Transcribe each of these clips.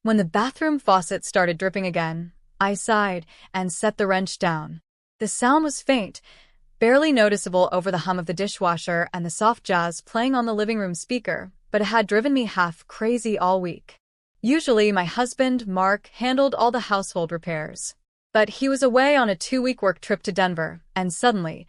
When the bathroom faucet started dripping again, I sighed and set the wrench down. The sound was faint, barely noticeable over the hum of the dishwasher and the soft jazz playing on the living room speaker, but it had driven me half crazy all week. Usually, my husband, Mark, handled all the household repairs. But he was away on a 2-week work trip to Denver, and suddenly,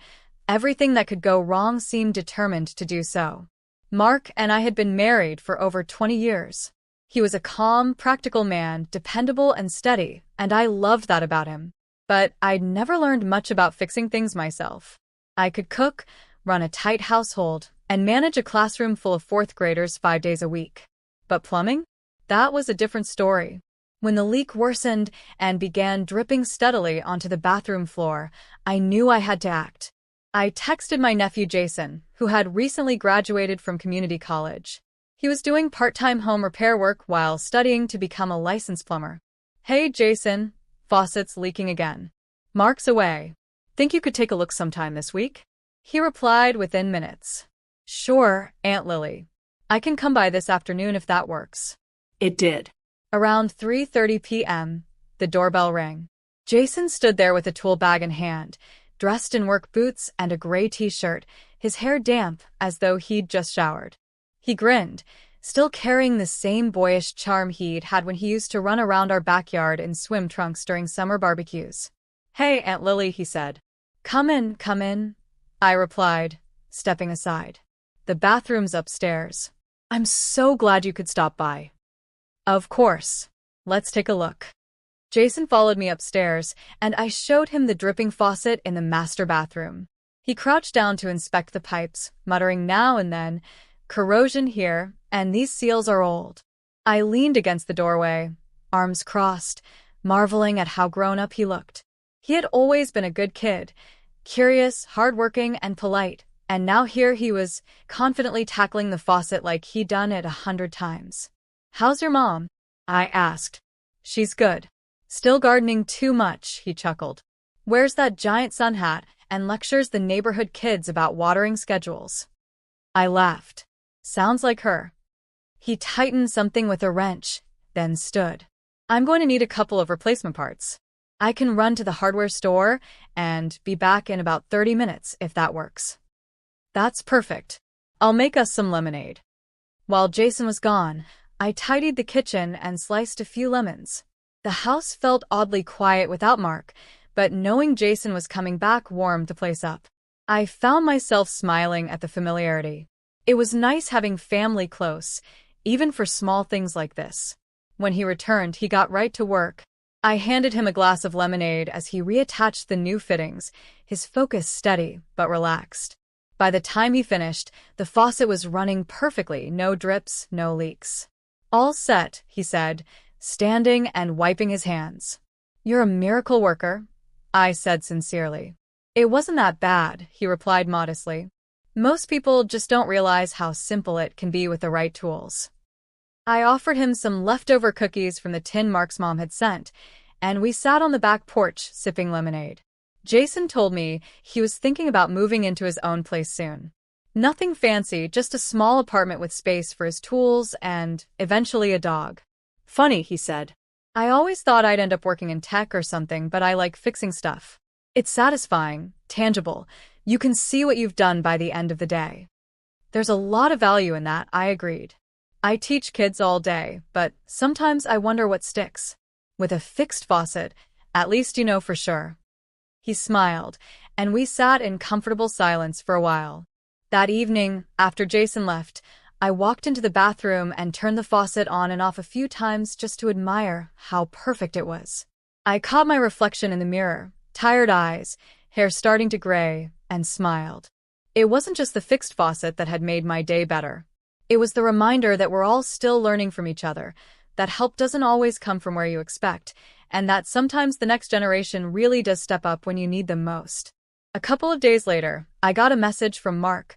everything that could go wrong seemed determined to do so. Mark and I had been married for over 20 years. He was a calm, practical man, dependable and steady, and I loved that about him. But I'd never learned much about fixing things myself. I could cook, run a tight household, and manage a classroom full of fourth graders 5 days a week. But plumbing? That was a different story. When the leak worsened and began dripping steadily onto the bathroom floor, I knew I had to act. I texted my nephew Jason, who had recently graduated from community college. He was doing part-time home repair work while studying to become a licensed plumber. "Hey Jason, faucet's leaking again. Mark's away. Think you could take a look sometime this week?" He replied within minutes. "Sure, Aunt Lily. I can come by this afternoon if that works." It did. Around 3:30 p.m., the doorbell rang. Jason stood there with a tool bag in hand, dressed in work boots and a gray t-shirt, his hair damp as though he'd just showered. He grinned, still carrying the same boyish charm he'd had when he used to run around our backyard in swim trunks during summer barbecues. "Hey, Aunt Lily," he said. Come in," I replied, stepping aside. "The bathroom's upstairs. I'm so glad you could stop by." "Of course. Let's take a look." Jason followed me upstairs, and I showed him the dripping faucet in the master bathroom. He crouched down to inspect the pipes, muttering now and then, "Corrosion here, and these seals are old." I leaned against the doorway, arms crossed, marveling at how grown-up he looked. He had always been a good kid, curious, hardworking, and polite, and now here he was, confidently tackling the faucet like he'd done it 100 times. "How's your mom?" I asked. "She's good. Still gardening too much," he chuckled. "Wears that giant sun hat and lectures the neighborhood kids about watering schedules." I laughed. "Sounds like her." He tightened something with a wrench, then stood. "I'm going to need a couple of replacement parts. I can run to the hardware store and be back in about 30 minutes if that works." "That's perfect. I'll make us some lemonade." While Jason was gone, I tidied the kitchen and sliced a few lemons. The house felt oddly quiet without Mark, but knowing Jason was coming back warmed the place up. I found myself smiling at the familiarity. It was nice having family close, even for small things like this. When he returned, he got right to work. I handed him a glass of lemonade as he reattached the new fittings, his focus steady but relaxed. By the time he finished, the faucet was running perfectly, no drips, no leaks. "All set," he said, standing and wiping his hands. "You're a miracle worker," I said sincerely. "It wasn't that bad," he replied modestly. "Most people just don't realize how simple it can be with the right tools." I offered him some leftover cookies from the tin Mark's mom had sent, and we sat on the back porch sipping lemonade. Jason told me he was thinking about moving into his own place soon. Nothing fancy, just a small apartment with space for his tools and, eventually, a dog. "Funny," he said. "I always thought I'd end up working in tech or something, but I like fixing stuff. It's satisfying, tangible. You can see what you've done by the end of the day." "There's a lot of value in that," I agreed. "I teach kids all day, but sometimes I wonder what sticks. With a fixed faucet, at least you know for sure." He smiled, and we sat in comfortable silence for a while. That evening, after Jason left, I walked into the bathroom and turned the faucet on and off a few times just to admire how perfect it was. I caught my reflection in the mirror, tired eyes, hair starting to gray, and smiled. It wasn't just the fixed faucet that had made my day better. It was the reminder that we're all still learning from each other, that help doesn't always come from where you expect, and that sometimes the next generation really does step up when you need them most. A couple of days later, I got a message from Mark.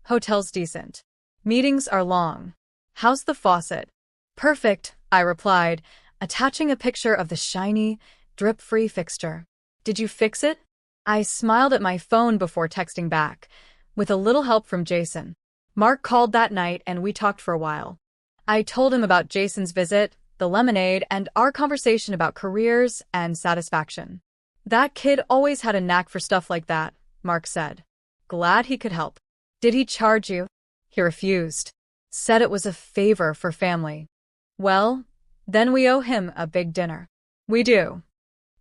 "Hotel's decent. Meetings are long. How's the faucet?" "Perfect," I replied, attaching a picture of the shiny, drip-free fixture. "Did you fix it?" I smiled at my phone before texting back, with a little help from Jason. Mark called that night and we talked for a while. I told him about Jason's visit, the lemonade, and our conversation about careers and satisfaction. That kid always had a knack for stuff like that, Mark said. Glad he could help. Did he charge you? He refused. Said it was a favor for family. Well, then we owe him a big dinner. We do.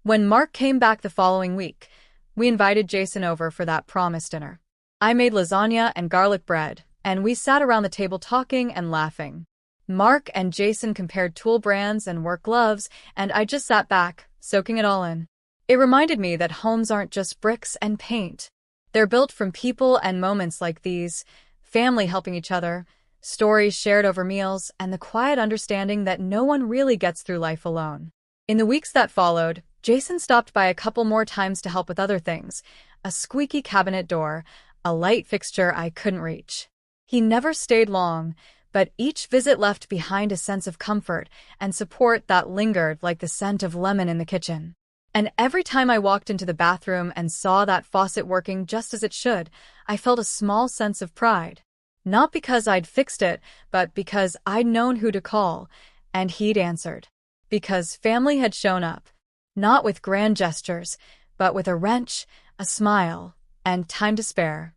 When Mark came back the following week, we invited Jason over for that promised dinner. I made lasagna and garlic bread, and we sat around the table talking and laughing. Mark and Jason compared tool brands and work gloves, and I just sat back, soaking it all in. It reminded me that homes aren't just bricks and paint. They're built from people and moments like these, family helping each other, stories shared over meals, and the quiet understanding that no one really gets through life alone. In the weeks that followed, Jason stopped by a couple more times to help with other things, a squeaky cabinet door, a light fixture I couldn't reach. He never stayed long, but each visit left behind a sense of comfort and support that lingered like the scent of lemon in the kitchen. And every time I walked into the bathroom and saw that faucet working just as it should, I felt a small sense of pride. Not because I'd fixed it, but because I'd known who to call, and he'd answered. Because family had shown up. Not with grand gestures, but with a wrench, a smile, and time to spare.